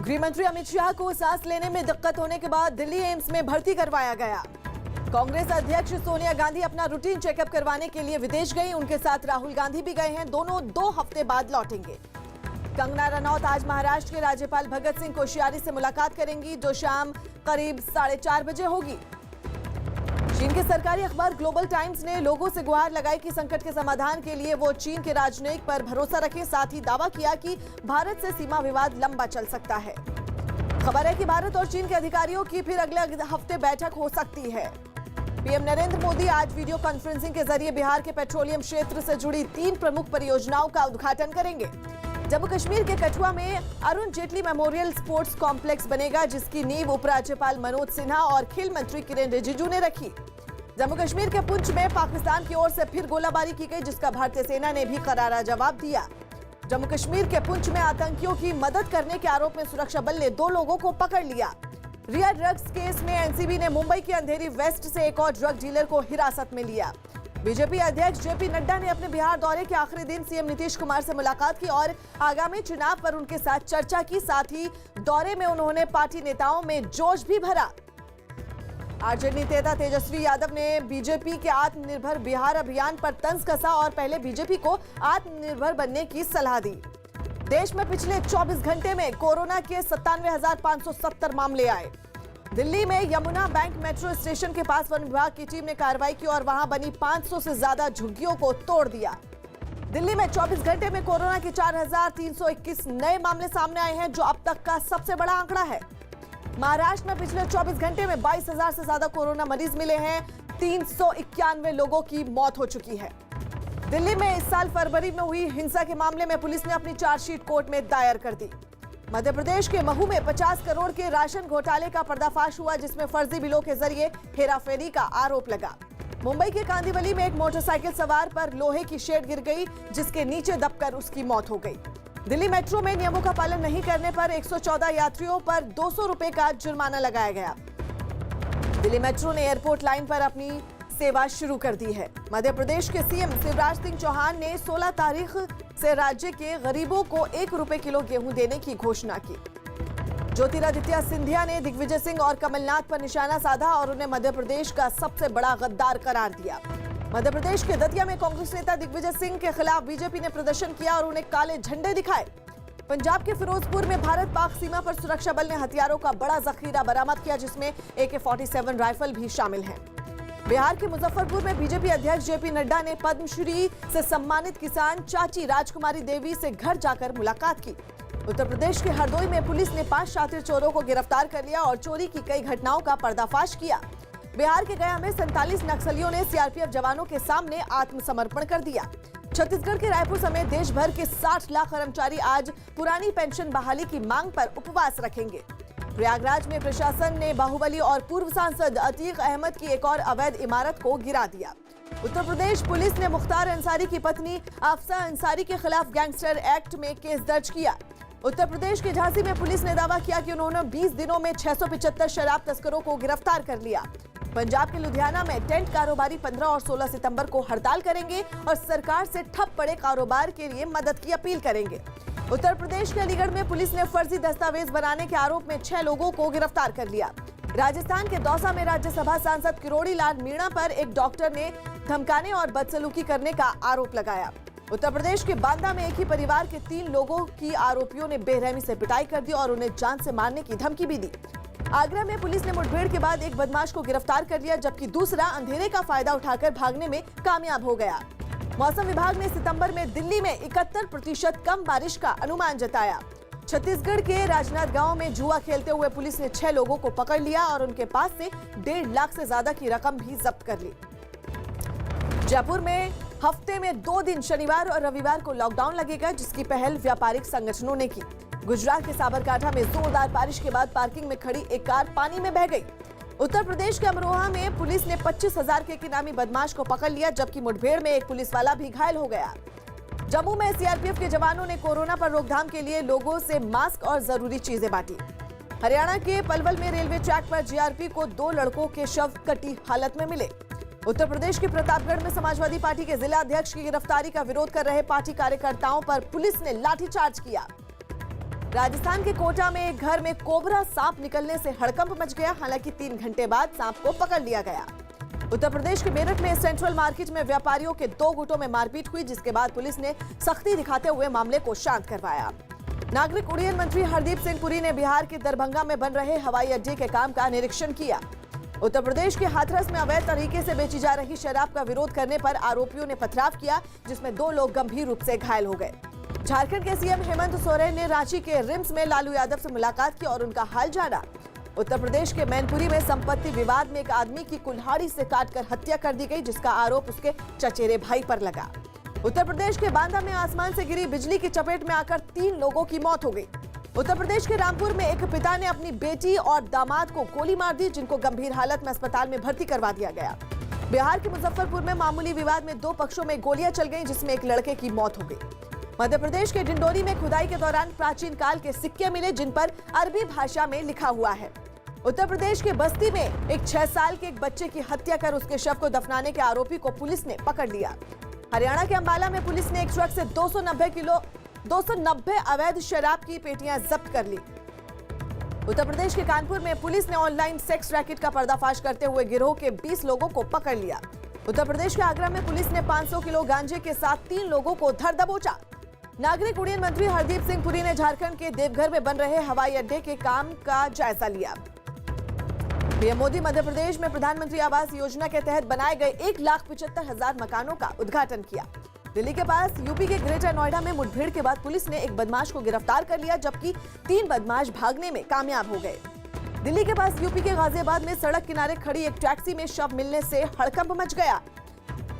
गृह मंत्री अमित शाह को सांस लेने में दिक्कत होने के बाद दिल्ली एम्स में भर्ती करवाया गया। कांग्रेस अध्यक्ष सोनिया गांधी अपना रूटीन चेकअप करवाने के लिए विदेश गई। उनके साथ राहुल गांधी भी गए हैं। दोनों 2 हफ्ते बाद लौटेंगे। कंगना रनौत आज महाराष्ट्र के राज्यपाल भगत सिंह कोश्यारी से मुलाकात करेंगी, जो शाम करीब 4:30 बजे होगी। चीन के सरकारी अखबार ग्लोबल टाइम्स ने लोगों से गुहार लगाई कि संकट के समाधान के लिए वो चीन के राजनयिक पर भरोसा रखें। साथ ही दावा किया कि भारत से सीमा विवाद लंबा चल सकता है। खबर है कि भारत और चीन के अधिकारियों की फिर अगले हफ्ते बैठक हो सकती है। पीएम नरेंद्र मोदी आज वीडियो कॉन्फ्रेंसिंग के जरिए बिहार के पेट्रोलियम क्षेत्र से जुड़ी 3 प्रमुख परियोजनाओं का उद्घाटन करेंगे। जम्मू कश्मीर के कठुआ में Arun Jaitley memorial sports complex बनेगा, जिसकी नींव उपराज्यपाल मनोज सिन्हा और खेल मंत्री किरेन रिजिजू ने रखी। जम्मू कश्मीर के पुंछ में पाकिस्तान की ओर से फिर गोलाबारी की गई, जिसका भारतीय सेना ने भी करारा जवाब दिया। जम्मू कश्मीर के पुंछ में आतंकियों की मदद करने के आरोप में सुरक्षा बल ने 2 लोगों को पकड़ लिया। रिया ड्रग्स केस में एनसीबी ने मुंबई के अंधेरी वेस्ट से एक और ड्रग डीलर को हिरासत में लिया। बीजेपी अध्यक्ष जेपी नड्डा ने अपने बिहार दौरे के आखिरी दिन सीएम नीतीश कुमार से मुलाकात की और आगामी चुनाव पर उनके साथ चर्चा की। साथ ही दौरे में उन्होंने पार्टी नेताओं में जोश भी भरा। आरजेडी नेता तेजस्वी यादव ने बीजेपी के आत्मनिर्भर बिहार अभियान पर तंज कसा और पहले बीजेपी को आत्मनिर्भर बनने की सलाह दी। देश में पिछले 24 घंटे में कोरोना के 97,570 मामले आए। दिल्ली में यमुना बैंक मेट्रो स्टेशन के पास वन विभाग की टीम ने कार्रवाई की और वहां बनी 500 से ज्यादा झुग्गियों को तोड़ दिया। दिल्ली में 24 घंटे में कोरोना के 4,321 नए मामले सामने आए हैं, जो अब तक का सबसे बड़ा आंकड़ा है। महाराष्ट्र में पिछले 24 घंटे में 22,000 से ज्यादा कोरोना मरीज मिले हैं। 391 लोगों की मौत हो चुकी है। दिल्ली में इस साल फरवरी में हुई हिंसा के मामले में पुलिस ने अपनी चार्जशीट कोर्ट में दायर कर दी। मध्य प्रदेश के महू में 50 करोड़ के राशन घोटाले का पर्दाफाश हुआ, जिसमें फर्जी बिलों के जरिए हेराफेरी का आरोप लगा। मुंबई के कांदिवली में एक मोटरसाइकिल सवार पर लोहे की शेड गिर गई, जिसके नीचे दबकर उसकी मौत हो गई। दिल्ली मेट्रो में नियमों का पालन नहीं करने पर 114 यात्रियों पर 200 रुपए का जुर्माना लगाया गया। दिल्ली मेट्रो ने एयरपोर्ट लाइन पर अपनी सेवा शुरू कर दी है। मध्य प्रदेश के सीएम शिवराज सिंह चौहान ने 16 तारीख से राज्य के गरीबों को 1 रुपए किलो गेहूं देने की घोषणा की। ज्योतिरादित्य सिंधिया ने दिग्विजय सिंह और कमलनाथ पर निशाना साधा और उन्हें मध्य प्रदेश का सबसे बड़ा गद्दार करार दिया। मध्य प्रदेश के दतिया में कांग्रेस नेता दिग्विजय सिंह के खिलाफ बीजेपी ने प्रदर्शन किया और उन्हें काले झंडे दिखाए। पंजाब के फिरोजपुर में भारत पाक सीमा पर सुरक्षा बल ने हथियारों का बड़ा जखीरा बरामद किया, जिसमें AK-47 राइफल भी शामिल हैं। बिहार के मुजफ्फरपुर में बीजेपी अध्यक्ष जेपी नड्डा ने पद्मश्री से सम्मानित किसान चाची राजकुमारी देवी से घर जाकर मुलाकात की। उत्तर प्रदेश के हरदोई में पुलिस ने 5 शातिर चोरों को गिरफ्तार कर लिया और चोरी की कई घटनाओं का पर्दाफाश किया। बिहार के गया में 47 नक्सलियों ने सीआरपीएफ जवानों के सामने आत्मसमर्पण कर दिया। छत्तीसगढ़ के रायपुर समेत देश भर के 60 लाख कर्मचारी आज पुरानी पेंशन बहाली की मांग पर उपवास रखेंगे। प्रयागराज में प्रशासन ने बाहुबली और पूर्व सांसद अतीक अहमद की एक और अवैध इमारत को गिरा दिया। उत्तर प्रदेश पुलिस ने मुख्तार अंसारी की पत्नी अफसा अंसारी के खिलाफ गैंगस्टर एक्ट में केस दर्ज किया। उत्तर प्रदेश के झांसी में पुलिस ने दावा किया कि उन्होंने 20 दिनों में 675 शराब तस्करों को गिरफ्तार कर लिया। पंजाब के लुधियाना में टेंट कारोबारी 15 और 16 सितंबर को हड़ताल करेंगे और सरकार से ठप पड़े कारोबार के लिए मदद की अपील करेंगे। उत्तर प्रदेश के अलीगढ़ में पुलिस ने फर्जी दस्तावेज बनाने के आरोप में 6 लोगों को गिरफ्तार कर लिया। राजस्थान के दौसा में राज्यसभा सांसद किरोड़ी लाल मीणा पर एक डॉक्टर ने धमकाने और बदसलूकी करने का आरोप लगाया। उत्तर प्रदेश के बांदा में एक ही परिवार के 3 लोगों की आरोपियों ने बेरहमी से पिटाई कर दी और उन्हें जान से मारने की धमकी भी दी। आगरा में पुलिस ने मुठभेड़ के बाद एक बदमाश को गिरफ्तार कर लिया, जबकि दूसरा अंधेरे का फायदा उठाकर भागने में कामयाब हो गया। मौसम विभाग ने सितंबर में दिल्ली में 71% कम बारिश का अनुमान जताया। छत्तीसगढ़ के राजनांदगांव में जुआ खेलते हुए पुलिस ने 6 लोगों को पकड़ लिया और उनके पास से 1.5 लाख से ज्यादा की रकम भी जब्त कर ली। जयपुर में हफ्ते में 2 दिन शनिवार और रविवार को लॉकडाउन लगेगा, जिसकी पहल व्यापारिक संगठनों ने की। गुजरात के साबरकांठा में जोरदार बारिश के बाद पार्किंग में खड़ी एक कार पानी में बह गई। उत्तर प्रदेश के अमरोहा में पुलिस ने 25,000 के एक इनामी बदमाश को पकड़ लिया, जबकि मुठभेड़ में एक पुलिस वाला भी घायल हो गया। जम्मू में सीआरपीएफ के जवानों ने कोरोना पर रोकथाम के लिए लोगों से मास्क और जरूरी चीजें बांटी। हरियाणा के पलवल में रेलवे ट्रैक पर जीआरपी को 2 लड़कों के शव कटी हालत में मिले। उत्तर प्रदेश के प्रतापगढ़ में समाजवादी पार्टी के जिला अध्यक्ष की गिरफ्तारी का विरोध कर रहे पार्टी कार्यकर्ताओं पर पुलिस ने लाठीचार्ज किया। राजस्थान के कोटा में एक घर में कोबरा सांप निकलने से हड़कंप मच गया। हालांकि 3 घंटे बाद सांप को पकड़ लिया गया। उत्तर प्रदेश के मेरठ में सेंट्रल मार्केट में व्यापारियों के 2 गुटों में मारपीट हुई, जिसके बाद पुलिस ने सख्ती दिखाते हुए मामले को शांत करवाया। नागरिक उड्डयन मंत्री हरदीप सिंह पुरी ने बिहार के दरभंगा में बन रहे हवाई अड्डे के काम का निरीक्षण किया। उत्तर प्रदेश के हाथरस में अवैध तरीके से बेची जा रही शराब का विरोध करने पर आरोपियों ने पथराव किया, जिसमें 2 लोग गंभीर रूप से घायल हो गए। झारखंड के सीएम हेमंत सोरेन ने रांची के रिम्स में लालू यादव से मुलाकात की और उनका हाल जाना। उत्तर प्रदेश के मैनपुरी में संपत्ति विवाद में एक आदमी की कुल्हाड़ी से काटकर हत्या कर दी गई, जिसका आरोप उसके चचेरे भाई पर लगा। उत्तर प्रदेश के बांदा में आसमान से गिरी बिजली की चपेट में आकर 3 लोगों की मौत हो गई। उत्तर प्रदेश के रामपुर में एक पिता ने अपनी बेटी और दामाद को गोली मार दी, जिनको गंभीर हालत में अस्पताल में भर्ती करवा दिया गया। बिहार के मुजफ्फरपुर में मामूली विवाद में 2 पक्षों में गोलियां चल गईं, जिसमें एक लड़के की मौत हो गई। मध्य प्रदेश के डिंडोरी में खुदाई के दौरान प्राचीन काल के सिक्के मिले, जिन पर अरबी भाषा में लिखा हुआ है। उत्तर प्रदेश के बस्ती में एक 6 साल के एक बच्चे की हत्या कर उसके शव को दफनाने के आरोपी को पुलिस ने पकड़ लिया। हरियाणा के अंबाला में पुलिस ने एक ट्रक से 290 अवैध शराब की पेटियां जब्त कर ली। उत्तर प्रदेश के कानपुर में पुलिस ने ऑनलाइन सेक्स रैकेट का पर्दाफाश करते हुए गिरोह के 20 लोगों को पकड़ लिया। उत्तर प्रदेश के आगरा में पुलिस ने 500 किलो गांजे के साथ 3 लोगों को धर दबोचा। नागरिक उड्डयन मंत्री हरदीप सिंह पुरी ने झारखंड के देवघर में बन रहे हवाई अड्डे के काम का जायजा लिया। पीएम मोदी मध्य प्रदेश में प्रधानमंत्री आवास योजना के तहत बनाए गए 1,75,000 मकानों का उद्घाटन किया। दिल्ली के पास यूपी के ग्रेटर नोएडा में मुठभेड़ के बाद पुलिस ने एक बदमाश को गिरफ्तार कर लिया, जबकि 3 बदमाश भागने में कामयाब हो गए। दिल्ली के पास यूपी के गाजियाबाद में सड़क किनारे खड़ी एक टैक्सी में शव मिलने से हड़कंप मच गया।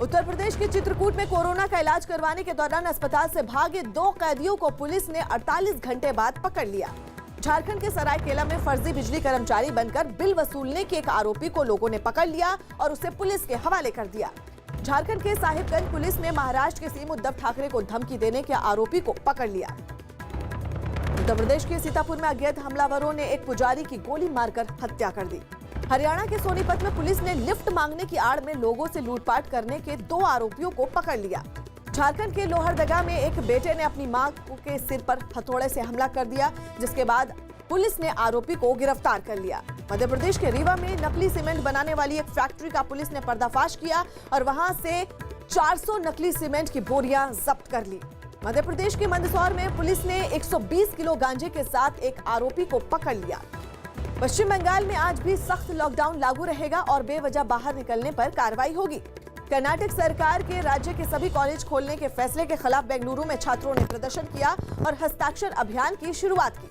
उत्तर प्रदेश के चित्रकूट में कोरोना का इलाज करवाने के दौरान अस्पताल से भागे 2 कैदियों को पुलिस ने 48 घंटे बाद पकड़ लिया। झारखंड के सरायकेला में फर्जी बिजली कर्मचारी बनकर बिल वसूलने के एक आरोपी को लोगों ने पकड़ लिया और उसे पुलिस के हवाले कर दिया। झारखंड के साहिबगंज पुलिस ने महाराष्ट्र के सीएम उद्धव ठाकरे को धमकी देने के आरोपी को पकड़ लिया। उत्तर प्रदेश के सीतापुर में अज्ञात हमलावरों ने एक पुजारी की गोली मारकर हत्या कर दी। हरियाणा के सोनीपत में पुलिस ने लिफ्ट मांगने की आड़ में लोगों से लूटपाट करने के 2 आरोपियों को पकड़ लिया। झारखंड के लोहरदगा में एक बेटे ने अपनी मां के सिर पर हथौड़े से हमला कर दिया, जिसके बाद पुलिस ने आरोपी को गिरफ्तार कर लिया। मध्य प्रदेश के रीवा में नकली सीमेंट बनाने वाली एक फैक्ट्री का पुलिस ने पर्दाफाश किया और वहां से 400 नकली सीमेंट की बोरियां जब्त कर ली। मध्य प्रदेश के मंदसौर में पुलिस ने 120 किलो गांजे के साथ एक आरोपी को पकड़ लिया। पश्चिम बंगाल में आज भी सख्त लॉकडाउन लागू रहेगा और बेवजह बाहर निकलने पर कार्रवाई होगी। कर्नाटक सरकार के राज्य के सभी कॉलेज खोलने के फैसले के खिलाफ बेंगलुरु में छात्रों ने प्रदर्शन किया और हस्ताक्षर अभियान की शुरुआत की।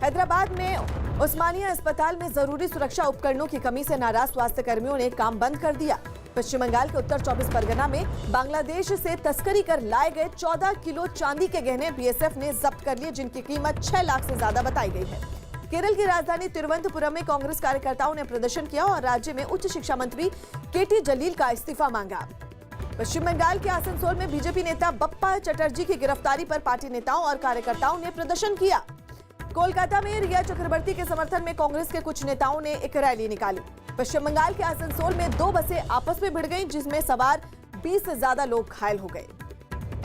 हैदराबाद में उस्मानिया अस्पताल में जरूरी सुरक्षा उपकरणों की कमी से नाराज स्वास्थ्य कर्मियों ने काम बंद कर दिया। पश्चिम बंगाल के उत्तर 24 परगना में बांग्लादेश से तस्करी कर लाए गए 14 किलो चांदी के गहने बीएसएफ ने जब्त कर लिए, जिनकी कीमत 6 लाख से ज्यादा बताई गई है। केरल की राजधानी तिरुवनंतपुरम में कांग्रेस कार्यकर्ताओं ने प्रदर्शन किया और राज्य में उच्च शिक्षा मंत्री केटी जलील का इस्तीफा मांगा। पश्चिम बंगाल के आसनसोल में बीजेपी नेता बप्पा चटर्जी की गिरफ्तारी पर पार्टी नेताओं और कार्यकर्ताओं ने प्रदर्शन किया। कोलकाता में रिया चक्रवर्ती के समर्थन में कांग्रेस के कुछ नेताओं ने एक रैली निकाली। पश्चिम बंगाल के आसनसोल में 2 बसें आपस में भिड़ गईं, जिसमें सवार 20 से ज्यादा लोग घायल हो गए।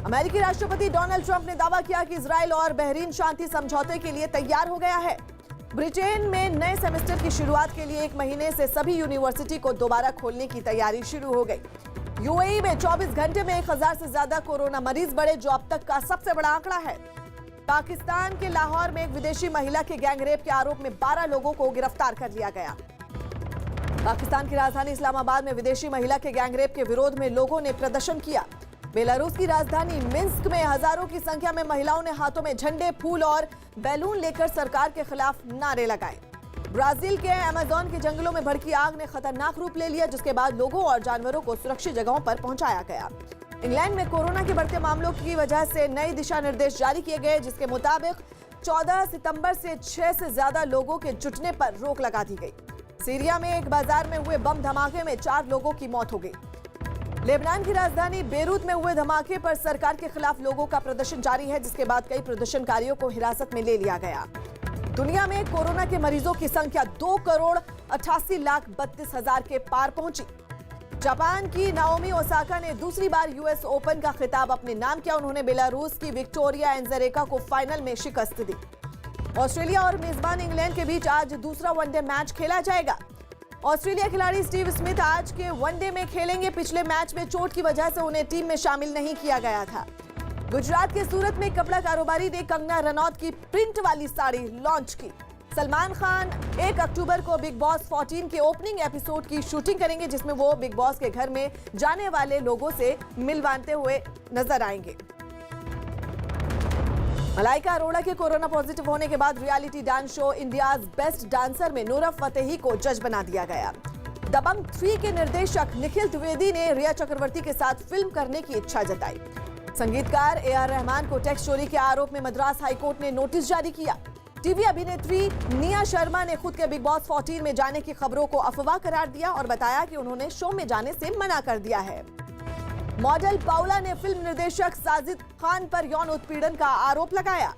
अमेरिकी राष्ट्रपति डोनाल्ड ट्रंप ने दावा किया कि इजरायल और बहरीन शांति समझौते के लिए तैयार हो गया है। ब्रिटेन में नए सेमेस्टर की शुरुआत के लिए 1 महीने से सभी यूनिवर्सिटी को दोबारा खोलने की तैयारी शुरू हो गई। यूएई में 24 घंटे में 1000 से ज्यादा कोरोना मरीज बढ़े, जो अब तक का सबसे बड़ा आंकड़ा है। पाकिस्तान के लाहौर में एक विदेशी महिला के गैंगरेप के आरोप में 12 लोगों को गिरफ्तार कर लिया गया। पाकिस्तान की राजधानी इस्लामाबाद में विदेशी महिला के गैंगरेप के विरोध में लोगों ने प्रदर्शन किया। बेलारूस की राजधानी मिन्स्क में हजारों की संख्या में महिलाओं ने हाथों में झंडे, फूल और बैलून लेकर सरकार के खिलाफ नारे लगाए। ब्राजील के अमेज़न के जंगलों में भड़की आग ने खतरनाक रूप ले लिया, जिसके बाद लोगों और जानवरों को सुरक्षित जगहों पर पहुंचाया गया। इंग्लैंड में कोरोना के बढ़ते मामलों की वजह से नए दिशा निर्देश जारी किए गए, जिसके मुताबिक 14 सितंबर से 6 से ज्यादा लोगों के जुटने पर रोक लगा दी गई। सीरिया में एक बाजार में हुए बम धमाके में 4 लोगों की मौत हो गई। लेबनान की राजधानी बेरूत में हुए धमाके पर सरकार के खिलाफ लोगों का प्रदर्शन जारी है, जिसके बाद कई प्रदर्शनकारियों को हिरासत में ले लिया गया। दुनिया में कोरोना के मरीजों की संख्या 2,88,32,000 के पार पहुंची। जापान की नाओमी ओसाका ने दूसरी बार यूएस ओपन का खिताब अपने नाम किया। उन्होंने बेलारूस की विक्टोरिया एंजेरेका को फाइनल में शिकस्त दी। ऑस्ट्रेलिया और मेजबान इंग्लैंड के बीच आज दूसरा वनडे मैच खेला जाएगा। ऑस्ट्रेलिया खिलाड़ी स्टीव स्मिथ आज के वनडे में खेलेंगे। पिछले मैच में चोट की वजह से उन्हें टीम में शामिल नहीं किया गया था। गुजरात के सूरत में कपड़ा कारोबारी ने कंगना रनौत की प्रिंट वाली साड़ी लॉन्च की। सलमान खान 1 अक्टूबर को बिग बॉस 14 के ओपनिंग एपिसोड की शूटिंग करेंगे, जिसमें वो बिग बॉस के घर में जाने वाले लोगों से मिलवाते हुए नजर आएंगे। मलाइका अरोड़ा के कोरोना पॉजिटिव होने के बाद reality dance show India's best dancer में नूरा फतेही को जज बना दिया गया। दबंग 3 के निर्देशक निखिल द्विवेदी ने रिया चक्रवर्ती के साथ फिल्म करने की इच्छा जताई। संगीतकार AR रहमान को टैक्स चोरी के आरोप में मद्रास हाईकोर्ट ने नोटिस जारी किया। टीवी अभिनेत्री निया शर्मा ने खुद के बिग बॉस 14 में जाने की खबरों को अफवाह करार दिया और बताया कि उन्होंने शो में जाने से मना कर दिया है। मॉडल पाउला ने फिल्म निर्देशक साजिद खान पर यौन उत्पीड़न का आरोप लगाया।